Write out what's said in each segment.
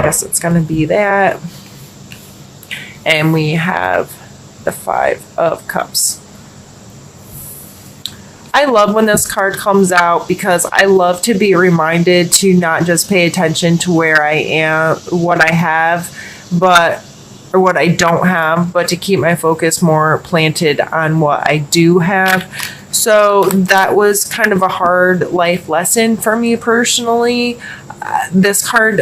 guess it's going to be that. And we have the 5 of Cups. I love when this card comes out because I love to be reminded to not just pay attention to where I am, what I have, or what I don't have, but to keep my focus more planted on what I do have. So that was kind of a hard life lesson for me personally. This card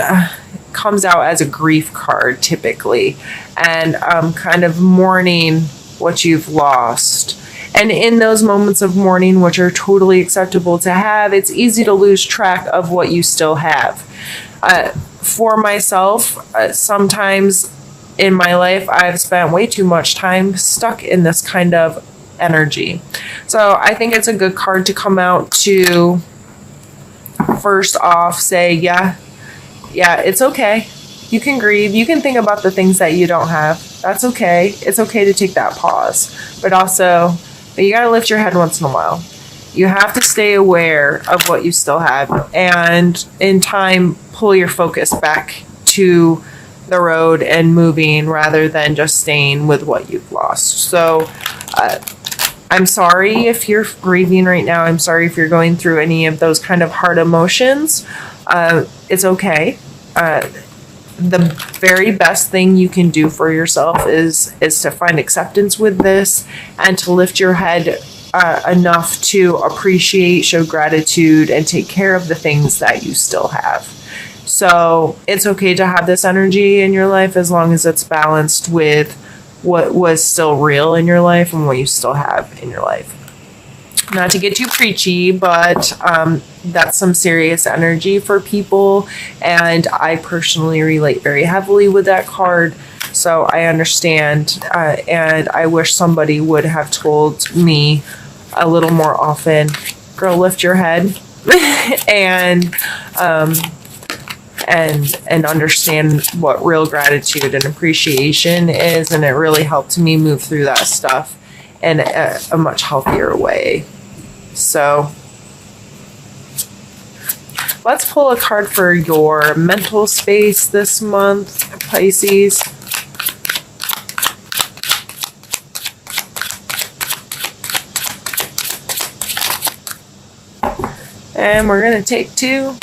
comes out as a grief card typically, and kind of mourning what you've lost. And in those moments of mourning, which are totally acceptable to have, it's easy to lose track of what you still have. For myself, sometimes in my life, I've spent way too much time stuck in this kind of energy. So I think it's a good card to come out to, first off, say, yeah, it's okay. You can grieve. You can think about the things that you don't have. That's okay. It's okay to take that pause. But also, you got to lift your head once in a while. You have to stay aware of what you still have. And in time, pull your focus back to the road and moving rather than just staying with what you've lost. So I'm sorry if you're grieving right now. I'm sorry if you're going through any of those kind of hard emotions. It's okay. The very best thing you can do for yourself is to find acceptance with this and to lift your head enough to appreciate, show gratitude, and take care of the things that you still have. So it's okay to have this energy in your life as long as it's balanced with what was still real in your life and what you still have in your life. Not to get too preachy, but that's some serious energy for people. And I personally relate very heavily with that card. So I understand. And I wish somebody would have told me a little more often, girl, lift your head and understand what real gratitude and appreciation is. And it really helped me move through that stuff in a much healthier way. So let's pull a card for your mental space this month, Pisces. And we're going to take 2.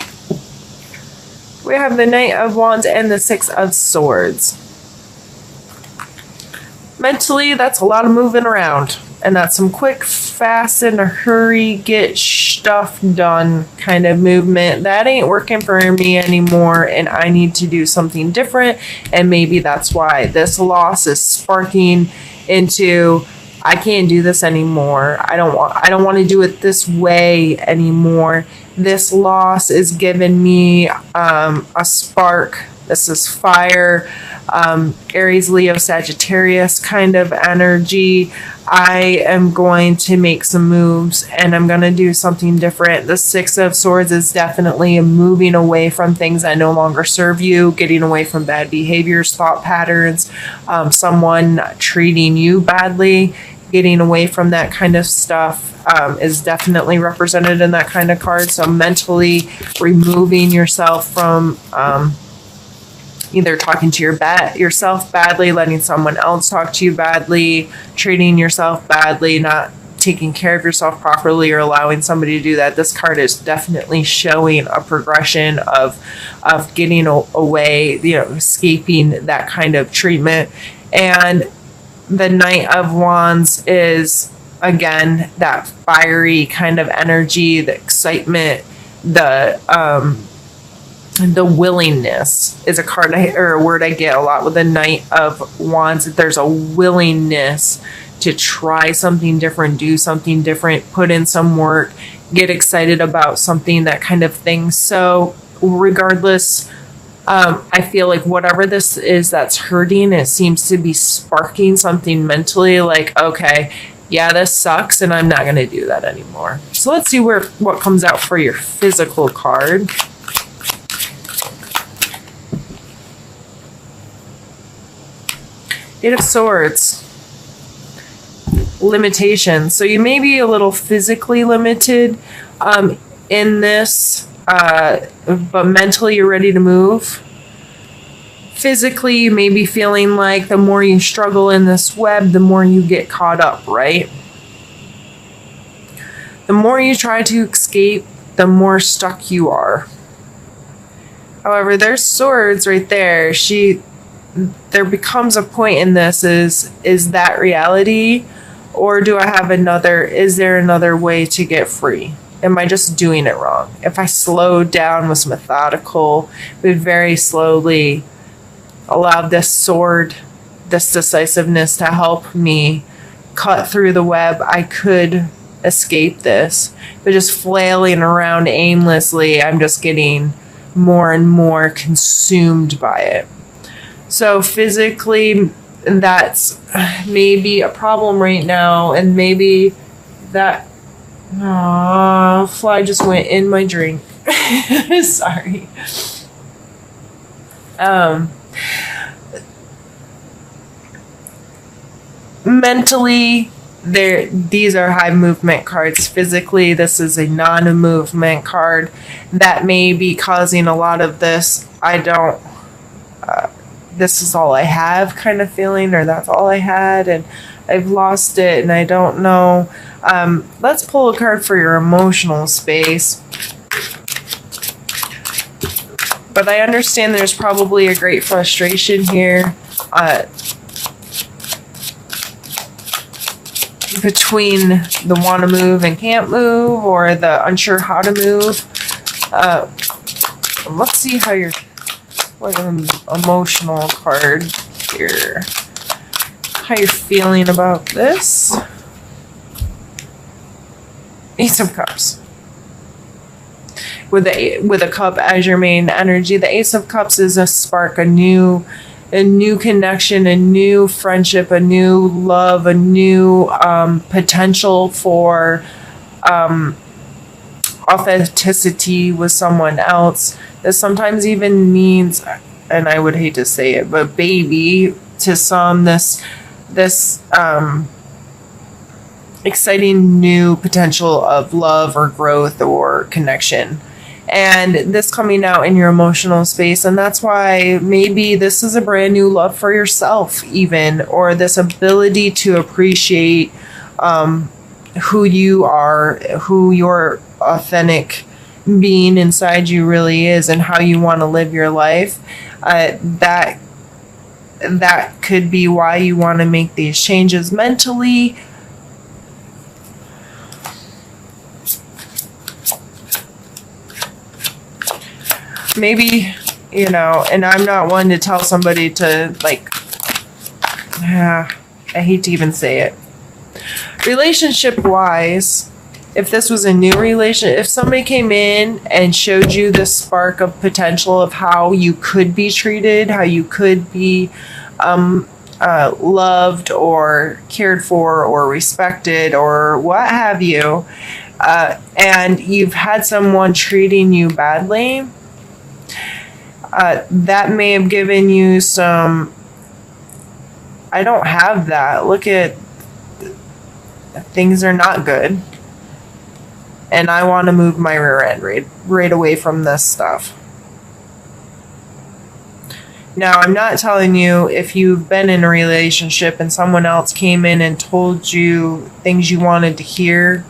We have the Knight of Wands and the 6 of Swords. Mentally, that's a lot of moving around. And that's some quick, fast, in a hurry, get stuff done kind of movement. That ain't working for me anymore, and I need to do something different. And maybe that's why this loss is sparking into, I can't do this anymore. I don't want to do it this way anymore. This loss is giving me a spark. This is fire, Aries, Leo, Sagittarius kind of energy. I am going to make some moves and I'm going to do something different. The 6 of Swords is definitely moving away from things that no longer serve you, getting away from bad behaviors, thought patterns, someone treating you badly, getting away from that kind of stuff. Is definitely represented in that kind of card. So mentally removing yourself from either talking to yourself badly, letting someone else talk to you badly, treating yourself badly, not taking care of yourself properly, or allowing somebody to do that. This card is definitely showing a progression of getting away, escaping that kind of treatment. And the Knight of Wands is, again, that fiery kind of energy, the excitement, the willingness is a card or a word I get a lot with the Knight of Wands. There's a willingness to try something different, do something different, put in some work, get excited about something, that kind of thing. So regardless, I feel like whatever this is that's hurting, it seems to be sparking something mentally, like, okay, yeah, this sucks and I'm not going to do that anymore. So let's see what comes out for your physical card. Eight of Swords. Limitations. So you may be a little physically limited in this, but mentally you're ready to move. physically, you may be feeling like the more you struggle in this web, the more you get caught up, right? The more you try to escape, the more stuck you are. However, there's swords right there. There becomes a point in this, is that reality? Or do I have is there another way to get free? Am I just doing it wrong? If I slowed down, was methodical, would very slowly allow this sword, this decisiveness to help me cut through the web, I could escape this. But just flailing around aimlessly, I'm just getting more and more consumed by it. So physically, that's maybe a problem right now, and maybe that fly just went in my drink. Sorry. Mentally, these are high movement cards. Physically, this is a non-movement card that may be causing a lot of this. This is all I have kind of feeling, or that's all I had and I've lost it and I don't know. Let's pull a card for your emotional space. But I understand there's probably a great frustration here between the want to move and can't move, or the unsure how to move. Let's see how what an emotional card here. How you're feeling about this. Ace of Cups. With a cup as your main energy, the Ace of Cups is a spark, a new connection, a new friendship, a new love, a new potential for authenticity with someone else. That sometimes even means, and I would hate to say it, but baby to some, this exciting new potential of love or growth or connection. And this coming out in your emotional space. And that's why maybe this is a brand new love for yourself even, or this ability to appreciate who you are, who your authentic being inside you really is, and how you want to live your life. That could be why you want to make these changes mentally. Maybe, and I'm not one to tell somebody to, I hate to even say it. Relationship wise, if this was a new relationship, if somebody came in and showed you this spark of potential of how you could be treated, how you could be loved or cared for or respected or what have you, and you've had someone treating you badly, that may have given you some, I don't have that. Look at, things are not good. And I want to move my rear end right away from this stuff. Now, I'm not telling you if you've been in a relationship and someone else came in and told you things you wanted to hear,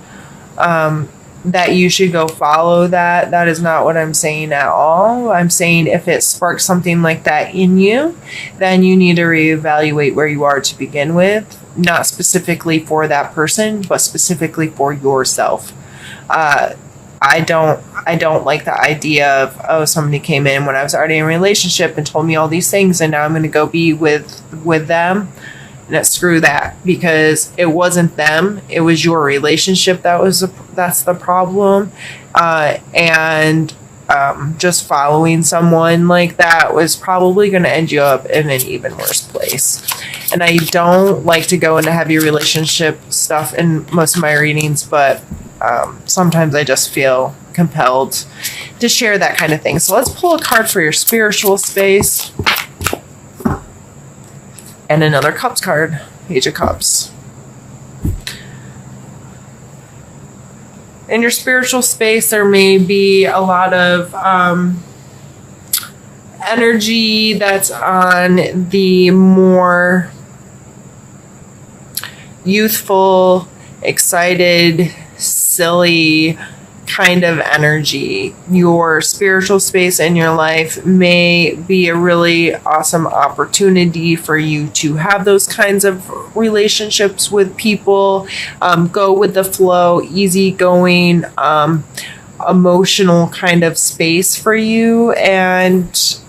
that you should go follow that. That is not what I'm saying at all. I'm saying if it sparks something like that in you, then you need to reevaluate where you are to begin with. Not specifically for that person, but specifically for yourself. I don't like the idea of, somebody came in when I was already in a relationship and told me all these things, and now I'm going to go be with them. No, screw that, because it wasn't them, it was your relationship that's the problem. And just following someone like that was probably going to end you up in an even worse place. And I don't like to go into heavy relationship stuff in most of my readings, but sometimes I just feel compelled to share that kind of thing. So let's pull a card for your spiritual space. And another Cups card, Page of Cups. In your spiritual space, there may be a lot of energy that's on the more youthful, excited, silly kind of energy. Your spiritual space in your life may be a really awesome opportunity for you to have those kinds of relationships with people. Go with the flow, easygoing, emotional kind of space for you. And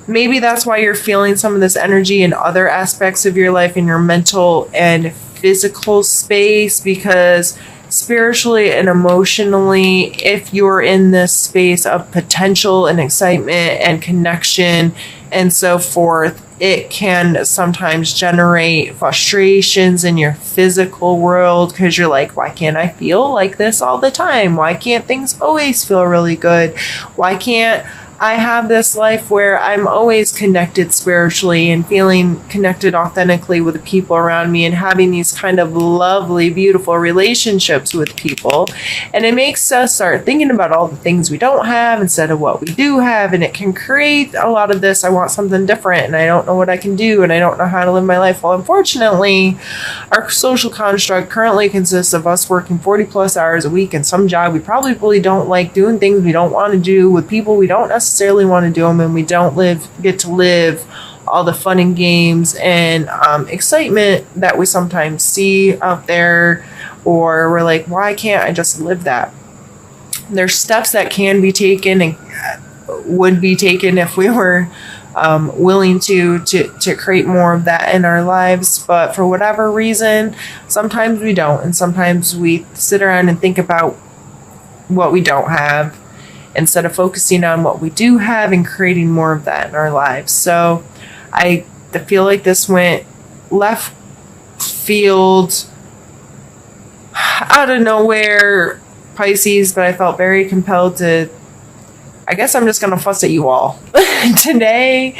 maybe that's why you're feeling some of this energy in other aspects of your life, in your mental and physical space, because spiritually and emotionally, if you're in this space of potential and excitement and connection and so forth, it can sometimes generate frustrations in your physical world, because you're like, why can't I feel like this all the time? Why can't things always feel really good? Why can't I have this life where I'm always connected spiritually and feeling connected authentically with the people around me and having these kind of lovely, beautiful relationships with people? And it makes us start thinking about all the things we don't have instead of what we do have. And it can create a lot of this, I want something different and I don't know what I can do and I don't know how to live my life. Well, unfortunately, our social construct currently consists of us working 40 plus hours a week in some job we probably really don't like, doing things we don't want to do with people we don't necessarily want to do them, and we don't get to live all the fun and games and excitement that we sometimes see out there, or we're like, why can't I just live that? There's steps that can be taken and would be taken if we were willing to create more of that in our lives, but for whatever reason, sometimes we don't, and sometimes we sit around and think about what we don't have instead of focusing on what we do have and creating more of that in our lives. So I feel like this went left field, out of nowhere, Pisces, but I felt very compelled to, I guess I'm just going to fuss at you all today.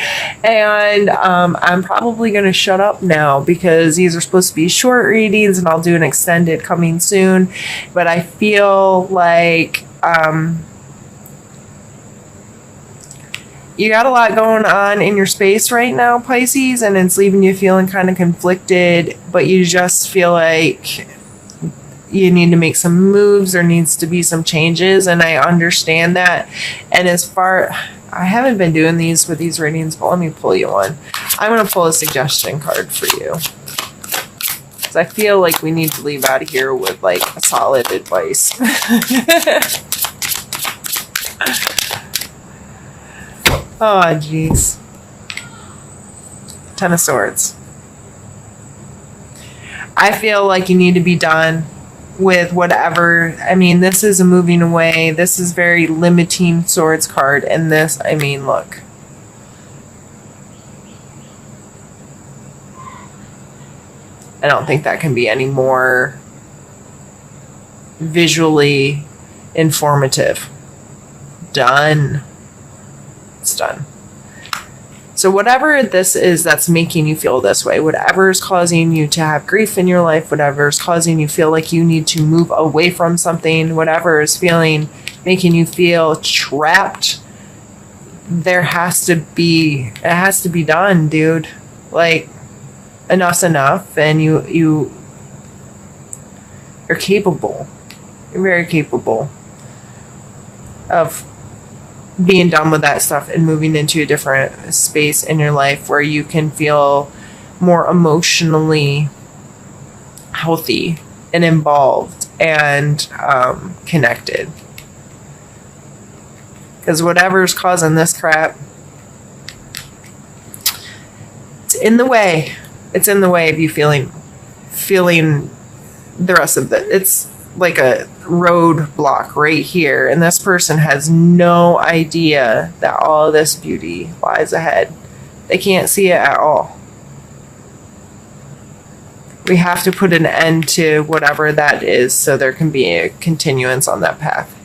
And I'm probably going to shut up now because these are supposed to be short readings and I'll do an extended coming soon. But I feel like you got a lot going on in your space right now, Pisces, and it's leaving you feeling kind of conflicted, but you just feel like you need to make some moves. There needs to be some changes, and I understand that. And I haven't been doing these with these readings, but let me pull you one. I'm going to pull a suggestion card for you, because I feel like we need to leave out of here with like a solid advice. Oh, jeez. Ten of Swords. I feel like you need to be done with whatever. I mean, this is a moving away. This is very limiting Swords card. And this, I mean, look. I don't think that can be any more visually informative. Done. It's done. So whatever this is that's making you feel this way, whatever is causing you to have grief in your life, whatever is causing you feel like you need to move away from something, whatever is making you feel trapped, it has to be done, dude. Like, enough's enough, and you're capable. You're very capable of being done with that stuff and moving into a different space in your life where you can feel more emotionally healthy and involved and connected. Because whatever's causing this crap, it's in the way. It's in the way of you feeling the rest of it. It's like a roadblock right here, and this person has no idea that all of this beauty lies ahead. They can't see it at all. We have to put an end to whatever that is so there can be a continuance on that path.